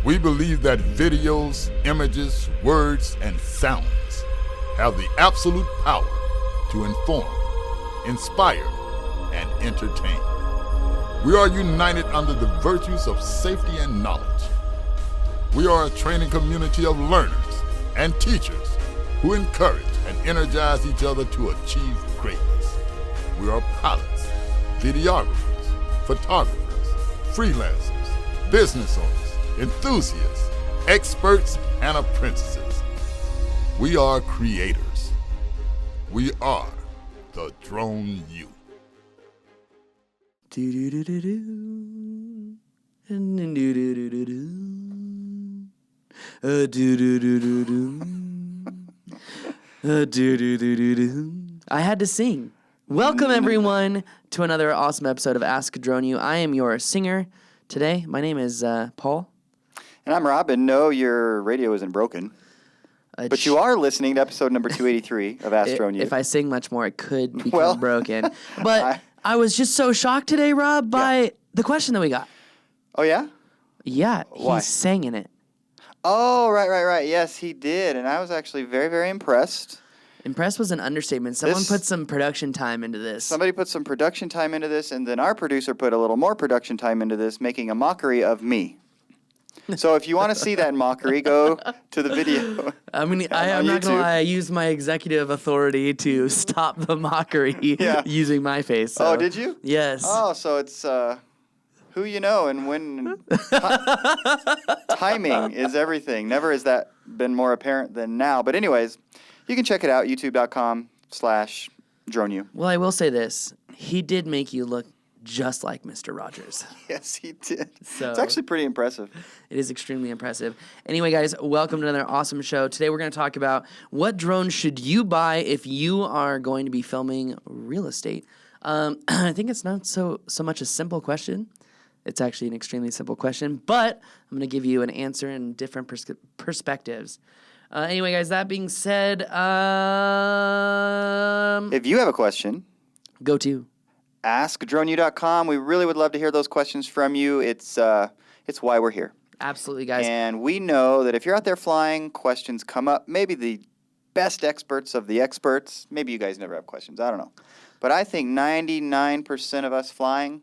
We believe that videos, images, words, and sounds have the absolute power to inform, inspire, and entertain. We are united under the virtues of safety and knowledge. We are a training community of learners and teachers who encourage and energize each other to achieve greatness. We are pilots, videographers, photographers, freelancers, business owners, enthusiasts, experts, and apprentices. We are creators. We are the Drone U. I had to sing. Welcome, everyone, to another awesome episode of Ask Drone U. I am your singer today. My name is Paul. And I'm Rob, and no, your radio isn't broken. But you are listening to episode number 283 of Ask Drone U. If I sing much more, it could become broken. But I was just so shocked today, Rob, by the question that we got. Oh, yeah? Yeah, Why? He sang in it. Oh, right. Yes, he did. And I was actually very, very impressed. Impressed was an understatement. Someone put some production time into this. Somebody put some production time into this, and then our producer put a little more production time into this, making a mockery of me. So if you want to see that mockery, go to the video. I'm not going to lie. I used my executive authority to stop the mockery using my face. So. Oh, did you? Yes. Oh, so it's who you know and when. Timing is everything. Never has that been more apparent than now. But anyways, you can check it out, youtube.com/DroneU. Well, I will say this. He did make you look just like Mr. Rogers. Yes, he did. So it's actually pretty impressive. It is extremely impressive. Anyway, guys, welcome to another awesome show. Today we're going to talk about what drone should you buy if you are going to be filming real estate. I think it's not so much a simple question. It's actually an extremely simple question, but I'm going to give you an answer in different perspectives. Anyway, guys, that being said, if you have a question, go to AskDroneU.com. We really would love to hear those questions from you. It's why we're here. Absolutely, guys. And we know that if you're out there flying, questions come up. Maybe the best experts of the experts. Maybe you guys never have questions. I don't know. But I think 99% of us flying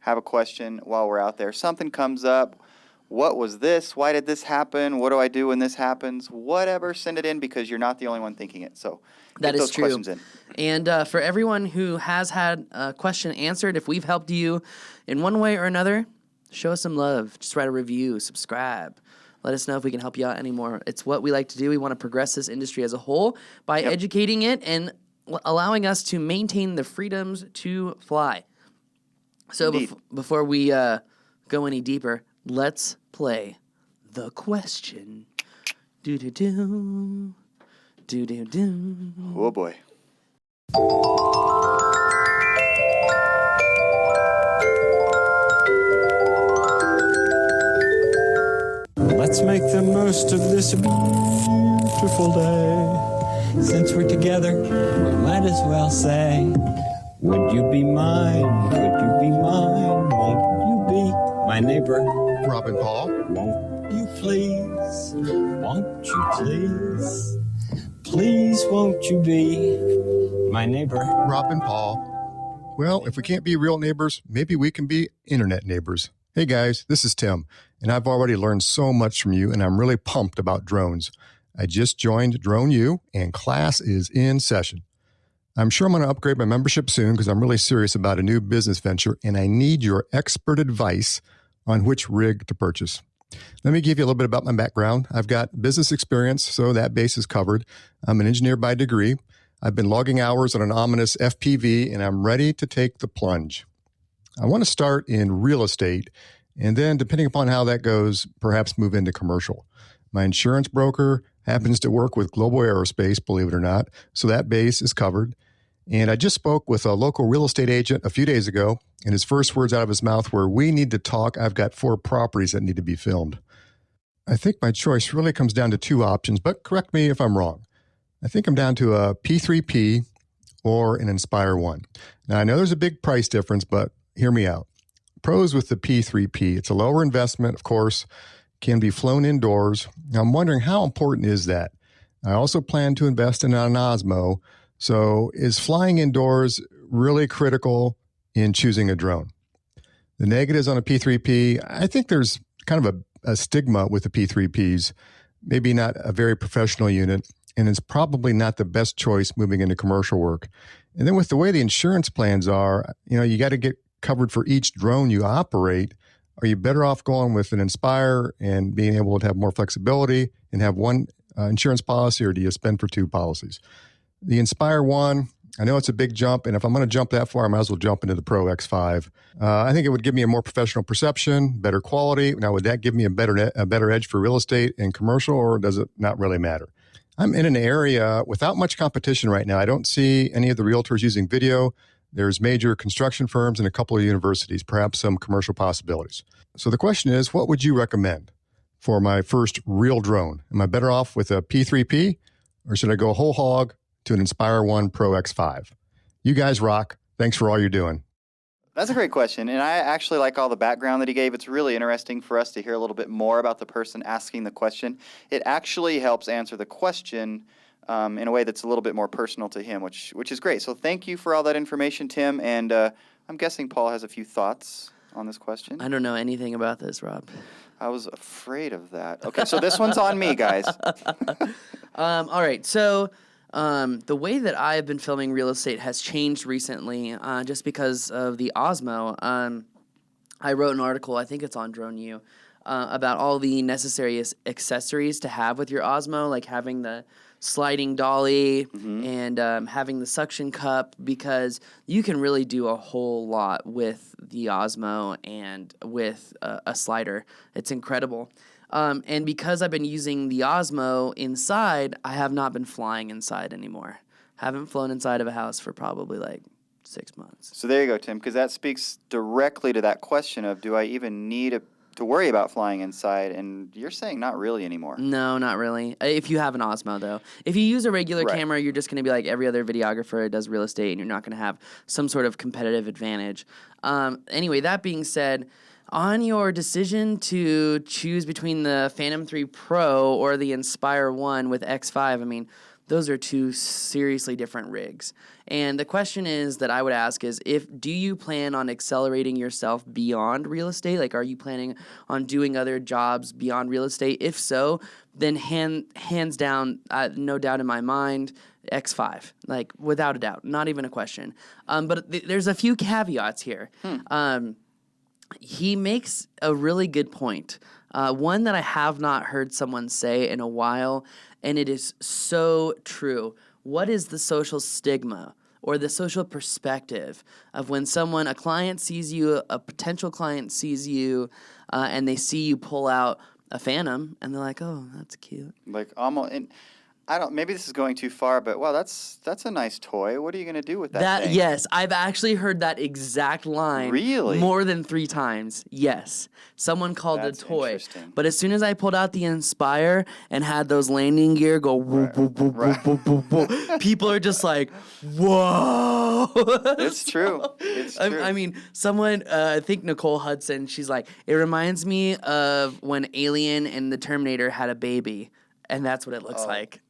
have a question while we're out there. Something comes up. What was this? Why did this happen? What do I do when this happens? Whatever, send it in because you're not the only one thinking it. So that is those true. Questions in. And for everyone who has had a question answered, if we've helped you in one way or another, show us some love. Just write a review, subscribe. Let us know if we can help you out anymore. It's what we like to do. We want to progress this industry as a whole by educating it and allowing us to maintain the freedoms to fly. So before we go any deeper, let's play the question. Do-do-do. Do-do-do. Oh, boy. Let's make the most of this beautiful day. Since we're together, we might as well say, would you be mine? Would you be mine? Won't you be my neighbor? Rob and Paul. Won't you please? Won't you please? Please won't you be my neighbor? Rob and Paul. Well, if we can't be real neighbors, maybe we can be internet neighbors. Hey guys, this is Tim, and I've already learned so much from you, and I'm really pumped about drones. I just joined Drone U, and class is in session. I'm sure I'm going to upgrade my membership soon because I'm really serious about a new business venture, and I need your expert advice on which rig to purchase. Let me give you a little bit about my background. I've got business experience, so that base is covered. I'm an engineer by degree. I've been logging hours on an ominous FPV, and I'm ready to take the plunge. I want to start in real estate, and then, depending upon how that goes, perhaps move into commercial. My insurance broker happens to work with Global Aerospace, believe it or not, so that base is covered. And I just spoke with a local real estate agent a few days ago, and his first words out of his mouth were, "We need to talk. I've got 4 properties that need to be filmed." I think my choice really comes down to 2 options, but correct me if I'm wrong. I think I'm down to a P3P or an Inspire 1. Now, I know there's a big price difference, but hear me out. Pros with the P3P, it's a lower investment, of course. can be flown indoors. I'm wondering, how important is that? I also plan to invest in an Osmo. So is flying indoors really critical in choosing a drone? The negatives on a P3P, I think there's kind of a stigma with the P3Ps, maybe not a very professional unit, and it's probably not the best choice moving into commercial work. And then with the way the insurance plans are, you got to get covered for each drone you operate. Are you better off going with an Inspire and being able to have more flexibility and have one insurance policy, or do you spend for two policies? The Inspire one, I know it's a big jump, and if I'm going to jump that far, I might as well jump into the Pro X5. I think it would give me a more professional perception, better quality. Now, would that give me a better edge for real estate and commercial, or does it not really matter? I'm in an area without much competition right now. I don't see any of the realtors using video. There's major construction firms and a couple of universities, perhaps some commercial possibilities. So the question is, what would you recommend for my first real drone? Am I better off with a P3P, or should I go whole hog to an Inspire 1 Pro X5? You guys rock. Thanks for all you're doing. That's a great question, and I actually like all the background that he gave. It's really interesting for us to hear a little bit more about the person asking the question. It actually helps answer the question in a way that's a little bit more personal to him, which is great. So thank you for all that information, Tim, and I'm guessing Paul has a few thoughts on this question. I don't know anything about this, Rob. I was afraid of that. Okay, so this one's on me, guys. All right, so the way that I've been filming real estate has changed recently just because of the Osmo. I wrote an article, I think it's on DroneU, about all the necessary accessories to have with your Osmo, like having the sliding dolly and having the suction cup, because you can really do a whole lot with the Osmo and with a slider. It's incredible. And because I've been using the Osmo inside, I have not been flying inside anymore. Haven't flown inside of a house for probably like 6 months. So there you go, Tim, because that speaks directly to that question of, do I even need to worry about flying inside? And you're saying not really anymore. No, not really. If you have an Osmo, though. If you use a regular Right. camera, you're just going to be like every other videographer that does real estate, and you're not going to have some sort of competitive advantage. Anyway, that being said, on your decision to choose between the Phantom 3 Pro or the Inspire 1 with X5, I mean, those are two seriously different rigs. And the question is that I would ask is, do you plan on accelerating yourself beyond real estate? Like, are you planning on doing other jobs beyond real estate? If so, then hands down, no doubt in my mind, X5, like without a doubt, not even a question. But there's a few caveats here. He makes a really good point, one that I have not heard someone say in a while, and it is so true. What is the social stigma or the social perspective of when a client sees you, a potential client sees you, and they see you pull out a Phantom, and they're like, "Oh, that's cute." Like almost, and maybe this is going too far, but wow, that's a nice toy. What are you going to do with that thing? Yes, I've actually heard that exact line Really? more than 3 times. Yes. Someone called That's it a toy. interesting. But as soon as I pulled out the Inspire and had those landing gear go whoop, whoop, whoop, whoop, whoop, whoop, whoop, people are just like, whoa. It's true. It's true. I mean, someone, I think Nicole Hudson, she's like, it reminds me of when Alien and the Terminator had a baby, and that's what it looks like.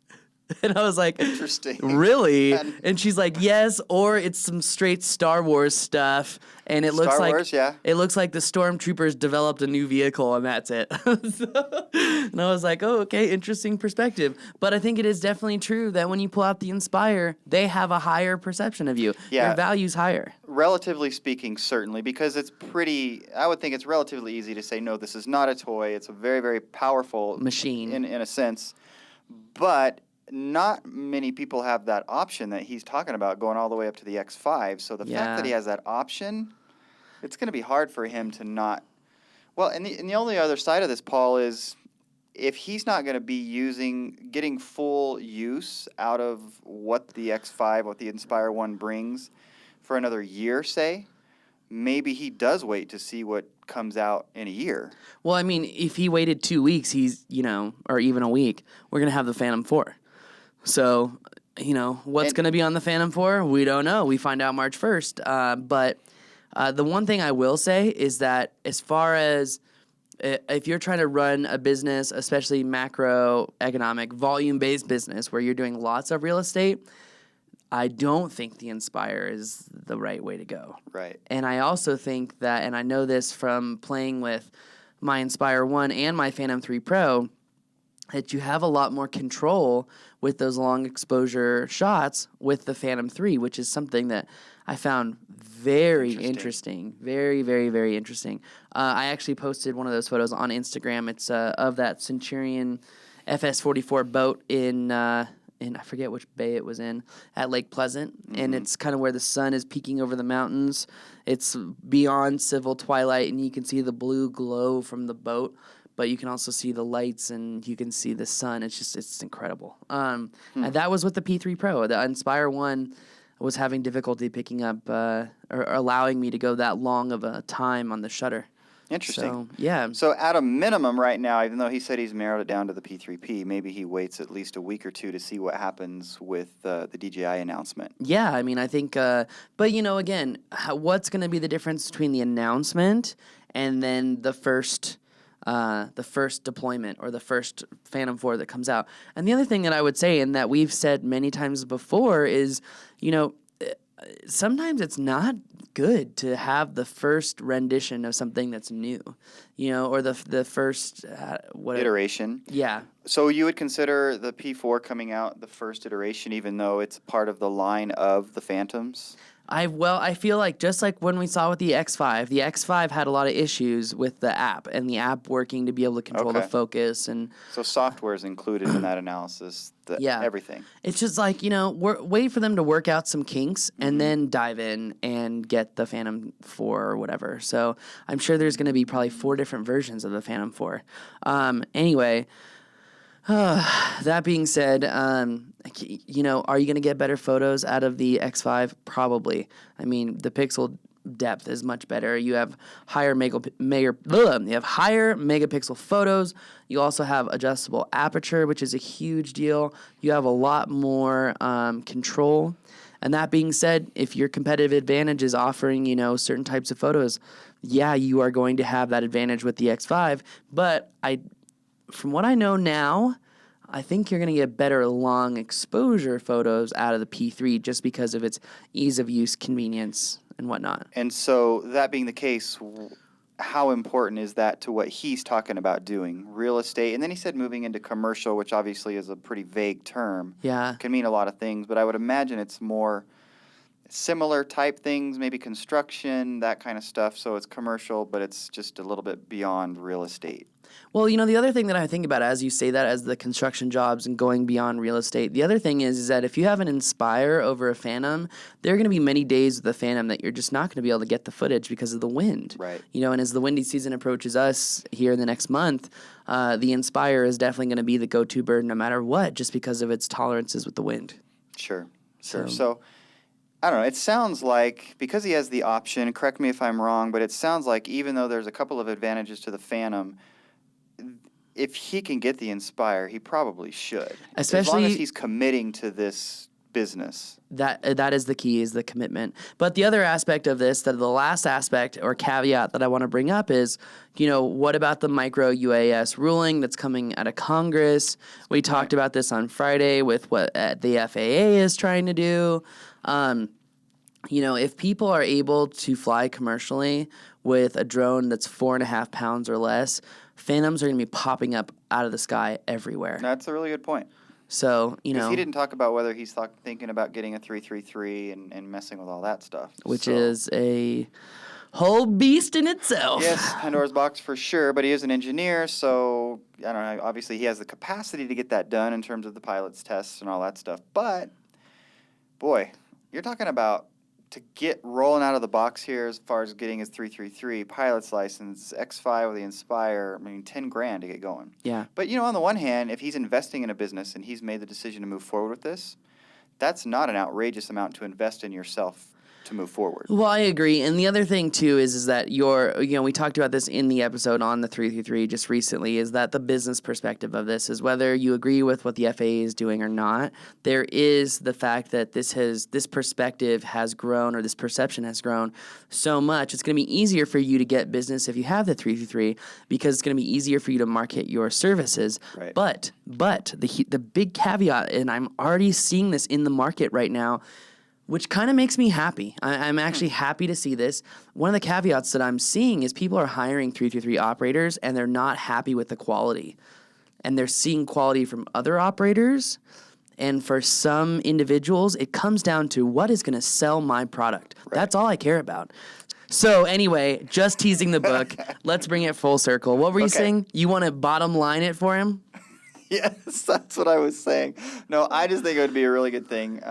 And I was like, Interesting. Really? And she's like, yes, or it's some straight Star Wars stuff, and it looks Star Wars, yeah. it looks like the stormtroopers developed a new vehicle, and that's it. And I was like, oh, okay, interesting perspective. But I think it is definitely true that when you pull out the Inspire, they have a higher perception of you. Yeah. Your value's higher. Relatively speaking, certainly, because I would think it's relatively easy to say, no, this is not a toy. It's a very, very powerful Machine. in a sense. But not many people have that option that he's talking about, going all the way up to the X5. So the fact that he has that option, it's going to be hard for him to not. Well, and the only other side of this, Paul, is if he's not going to be getting full use out of what the X5, what the Inspire 1 brings for another year, say, maybe he does wait to see what comes out in a year. Well, I mean, if he waited 2 weeks, or even a week, we're going to have the Phantom 4. So, what's going to be on the Phantom 4? We don't know. We find out March 1st. But the one thing I will say is that as far as if you're trying to run a business, especially macroeconomic, volume-based business where you're doing lots of real estate, I don't think the Inspire is the right way to go. Right. And I also think that, and I know this from playing with my Inspire 1 and my Phantom 3 Pro, that you have a lot more control with those long exposure shots with the Phantom 3, which is something that I found very interesting. Very, very, very interesting. I actually posted one of those photos on Instagram. It's of that Centurion FS44 boat in I forget which bay it was in, at Lake Pleasant. And it's kind of where the sun is peeking over the mountains. It's beyond civil twilight, and you can see the blue glow from the boat. But you can also see the lights and you can see the sun. It's incredible. And that was with the P3 Pro. The Inspire 1 was having difficulty picking up or allowing me to go that long of a time on the shutter. Interesting. So, yeah. So at a minimum right now, even though he said he's narrowed it down to the P3P, maybe he waits at least a week or two to see what happens with the DJI announcement. Yeah, I mean, I think, but again, what's going to be the difference between the announcement and then the first deployment or the first Phantom 4 that comes out? And the other thing that I would say, and that we've said many times before, is, sometimes it's not good to have the first rendition of something that's new, or the first iteration. Yeah. So you would consider the P4 coming out the first iteration, even though it's part of the line of the Phantoms? I feel like just like when we saw with the X5 had a lot of issues with the app and the app working to be able to control the focus. And so software is included in that analysis, everything. It's just like, wait for them to work out some kinks and then dive in and get the Phantom 4 or whatever. So I'm sure there's going to be probably 4 different versions of the Phantom 4. Anyway, that being said, are you going to get better photos out of the X5? Probably. I mean, the pixel depth is much better. You have higher megapixel photos. You also have adjustable aperture, which is a huge deal. You have a lot more control. And that being said, if your competitive advantage is offering, certain types of photos, yeah, you are going to have that advantage with the X5. But from what I know now, I think you're going to get better long exposure photos out of the P3 just because of its ease of use, convenience, and whatnot. And so that being the case, how important is that to what he's talking about doing? Real estate, and then he said moving into commercial, which obviously is a pretty vague term. Yeah. Can mean a lot of things, but I would imagine it's more similar type things, maybe construction, that kind of stuff. So it's commercial, but it's just a little bit beyond real estate. Well, the other thing that I think about as you say that, as the construction jobs and going beyond real estate, the other thing is that if you have an Inspire over a Phantom, there are going to be many days with the Phantom that you're just not going to be able to get the footage because of the wind. Right. And as the windy season approaches us here in the next month, the Inspire is definitely going to be the go-to bird no matter what, just because of its tolerances with the wind. Sure. So I don't know. It sounds like, because he has the option, correct me if I'm wrong, but it sounds like even though there's a couple of advantages to the Phantom, if he can get the Inspire, he probably should. Especially as long as he's committing to this business. That is the key, is the commitment. But the other aspect of this, the last aspect or caveat that I want to bring up is, what about the micro UAS ruling that's coming out of Congress? We talked about this on Friday with what the FAA is trying to do. If people are able to fly commercially with a drone that's 4.5 pounds or less, Phantoms are going to be popping up out of the sky everywhere. That's a really good point. So, Because he didn't talk about whether he's thinking about getting a 333 and messing with all that stuff. Which is a whole beast in itself. Yes, Pandora's box for sure, but he is an engineer, so, I don't know, obviously he has the capacity to get that done in terms of the pilot's tests and all that stuff. But, boy, you're talking about to get rolling out of the box here as far as getting his 333 pilot's license, X5 with the Inspire, $10,000 to get going. Yeah. But, on the one hand, if he's investing in a business and he's made the decision to move forward with this, that's not an outrageous amount to invest in yourself to move forward. Well, I agree. And the other thing, too, is that we talked about this in the episode on the 333 just recently, is that the business perspective of this is whether you agree with what the FAA is doing or not, there is the fact that this perspective has grown, or this perception has grown so much. It's going to be easier for you to get business if you have the 333, because it's going to be easier for you to market your services. Right. But the big caveat, and I'm already seeing this in the market right now, which kind of makes me happy. I'm actually happy to see this. One of the caveats that I'm seeing is people are hiring 333 operators and they're not happy with the quality. And they're seeing quality from other operators. And for some individuals, it comes down to what is going to sell my product. Right. That's all I care about. So anyway, just teasing the book. Let's bring it full circle. What were you saying? You want to bottom line it for him? Yes, that's what I was saying. No, I just think it would be a really good thing.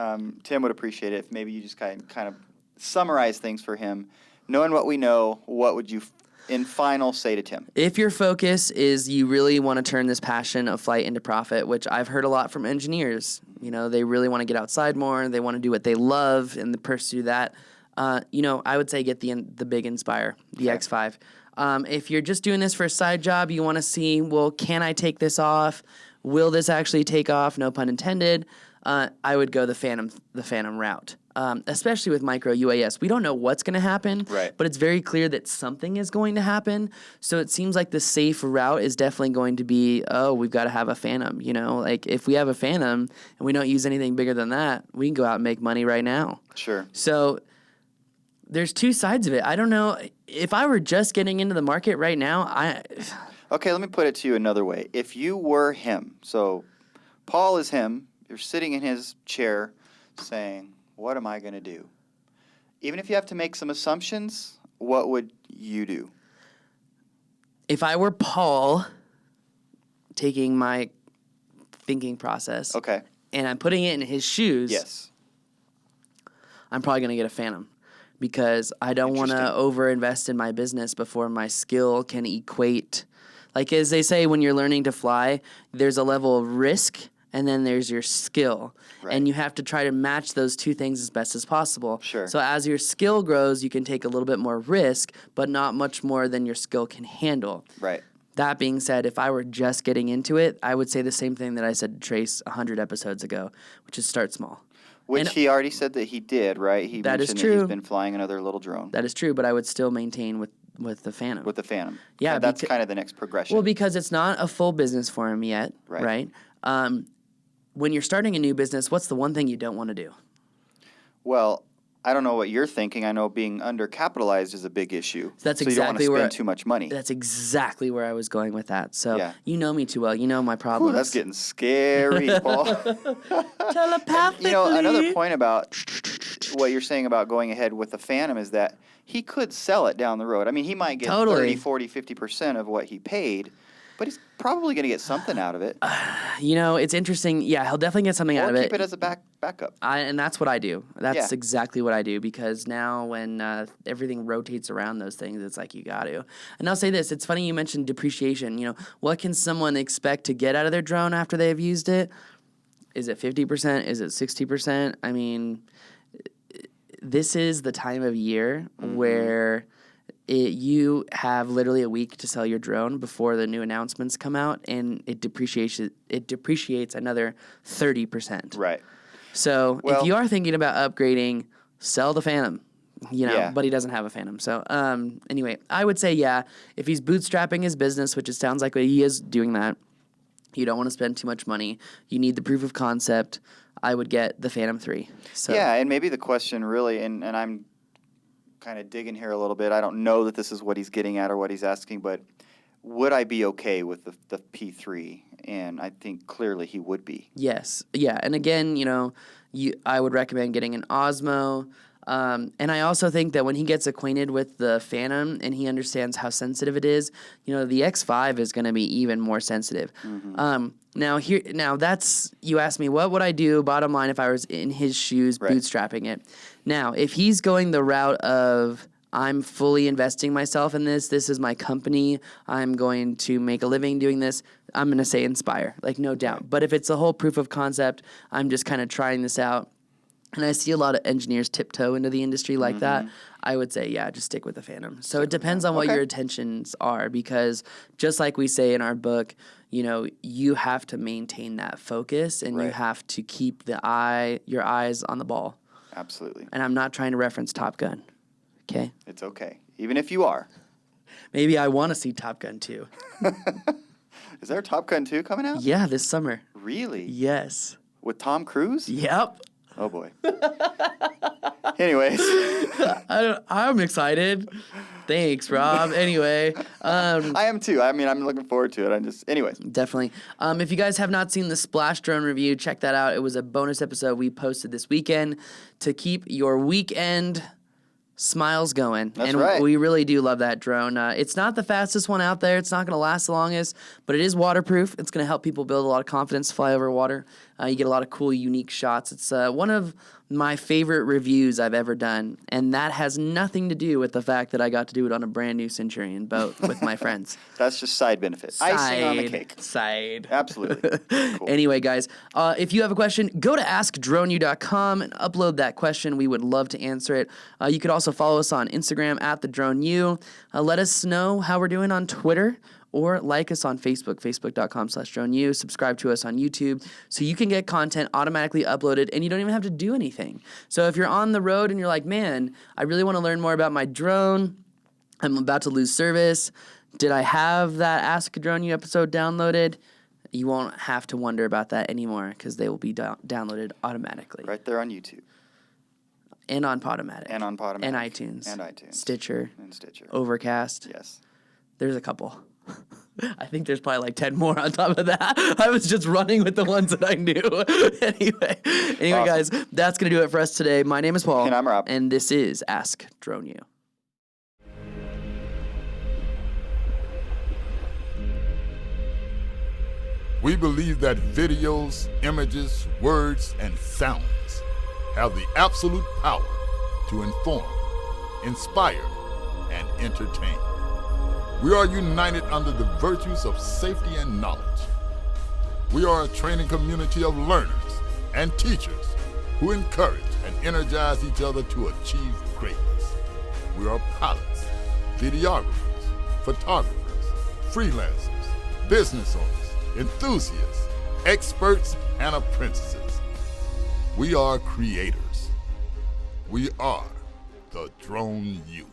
Tim would appreciate it if maybe you just kind of summarize things for him. Knowing what we know, what would you, in final, say to Tim? If your focus is you really want to turn this passion of flight into profit, which I've heard a lot from engineers, they really want to get outside more, they want to do what they love and pursue that. I would say get the big Inspire, the X5. If you're just doing this for a side job, you want to see, well, can I take this off? Will this actually take off? No pun intended. I would go the Phantom route, especially with micro UAS. We don't know what's going to happen, right, but it's very clear that something is going to happen. So it seems like the safe route is definitely going to be, we've got to have a Phantom. Like if we have a Phantom and we don't use anything bigger than that, we can go out and make money right now. Sure. So there's two sides of it. I don't know. If I were just getting into the market right now, Okay, let me put it to you another way. If you were him, so Paul is him, you're sitting in his chair saying, what am I going to do? Even if you have to make some assumptions, what would you do? If I were Paul, taking my thinking process, and I'm putting it in his shoes, yes, I'm probably going to get a Phantom. Because I don't want to over-invest in my business before my skill can equate. Like as they say, when you're learning to fly, there's a level of risk and then there's your skill. Right. And you have to try to match those two things as best as possible. Sure. So as your skill grows, you can take a little bit more risk, but not much more than your skill can handle. Right. That being said, if I were just getting into it, I would say the same thing that I said to Trace 100 episodes ago, which is start small. Which he already said that he did, right? He that mentioned is true. That he's been flying another little drone. That is true, but I would still maintain with the Phantom. With the Phantom. Yeah. And that's kind of the next progression. Well, because it's not a full business for him yet, right? When you're starting a new business, what's the one thing you don't want to do? Well, I don't know what you're thinking. I know being undercapitalized is a big issue. That's so exactly you don't want to spend too much money. That's exactly where I was going with that. So you know me too well. You know my problems. Ooh, that's getting scary, Paul. Telepathically. Another point about what you're saying about going ahead with the Phantom is that he could sell it down the road. I mean, he might get 30, 40, 50% of what he paid, but he's probably going to get something out of it. It's interesting. Yeah, he'll definitely get something out of it. Or keep it as a backup. And that's what I do. That's exactly what I do, because now when everything rotates around those things, it's like you got to. And I'll say this. It's funny you mentioned depreciation. What can someone expect to get out of their drone after they've used it? Is it 50%? Is it 60%? I mean, this is the time of year where you have literally a week to sell your drone before the new announcements come out, and it depreciates another 30%. Right. So if you are thinking about upgrading, sell the Phantom. But he doesn't have a Phantom. So anyway, I would say if he's bootstrapping his business, which it sounds like he is doing that, you don't want to spend too much money. You need the proof of concept. I would get the Phantom 3. So. Yeah, and maybe the question really, and I'm kind of digging here a little bit. I don't know that this is what he's getting at or what he's asking, but would I be okay with the P3? And I think clearly he would be. Yes. Yeah. And again, I would recommend getting an Osmo. And I also think that when he gets acquainted with the Phantom and he understands how sensitive it is, the X5 is going to be even more sensitive. Mm-hmm. Now that's, you asked me, what would I do, bottom line, if I was in his shoes bootstrapping it? Now, if he's going the route of, I'm fully investing myself in this is my company, I'm going to make a living doing this, I'm going to say Inspire, like no doubt. But if it's a whole proof of concept, I'm just kind of trying this out, and I see a lot of engineers tiptoe into the industry like that, I would say, yeah, just stick with the Phantom. So it depends on what your intentions are, because just like we say in our book, you know, you have to maintain that focus, and you have to keep your eyes on the ball. Absolutely. And I'm not trying to reference Top Gun, okay? It's okay, even if you are. Maybe I want to see Top Gun 2. Is there a Top Gun 2 coming out? Yeah, this summer. Really? Yes. With Tom Cruise? Yep. Oh, boy. Anyways. I'm excited. Thanks, Rob. Anyway. I am too. I mean, I'm looking forward to it. Anyways. Definitely. If you guys have not seen the Splash Drone review, check that out. It was a bonus episode we posted this weekend to keep your weekend smiles going. That's and right. we really do love that drone. It's not the fastest one out there. It's not going to last the longest, but it is waterproof. It's going to help people build a lot of confidence, fly over water. You get a lot of cool, unique shots. It's one of my favorite reviews I've ever done, and that has nothing to do with the fact that I got to do it on a brand new Centurion boat with my friends. That's just side benefit. Icing on the cake. Side. Absolutely. Cool. Anyway, guys, if you have a question, go to AskDroneU.com and upload that question. We would love to answer it. You could also follow us on Instagram at TheDroneU. Let us know how we're doing on Twitter, or like us on Facebook, facebook.com/DroneU. Subscribe to us on YouTube so you can get content automatically uploaded and you don't even have to do anything. So if you're on the road and you're like, man, I really want to learn more about my drone, I'm about to lose service, did I have that Ask a Drone You episode downloaded? You won't have to wonder about that anymore, because they will be downloaded automatically. Right there on YouTube. And on Podomatic. And on Podomatic. And iTunes. And iTunes. Stitcher. And Stitcher. Overcast. Yes. There's a couple. I think there's probably like 10 more on top of that. I was just running with the ones that I knew. Anyway, Awesome. guys, that's going to do it for us today. My name is Paul. And I'm Rob. And this is Ask Drone You. We believe that videos, images, words, and sounds have the absolute power to inform, inspire, and entertain. We are united under the virtues of safety and knowledge. We are a training community of learners and teachers who encourage and energize each other to achieve greatness. We are pilots, videographers, photographers, freelancers, business owners, enthusiasts, experts, and apprentices. We are creators. We are the Drone U.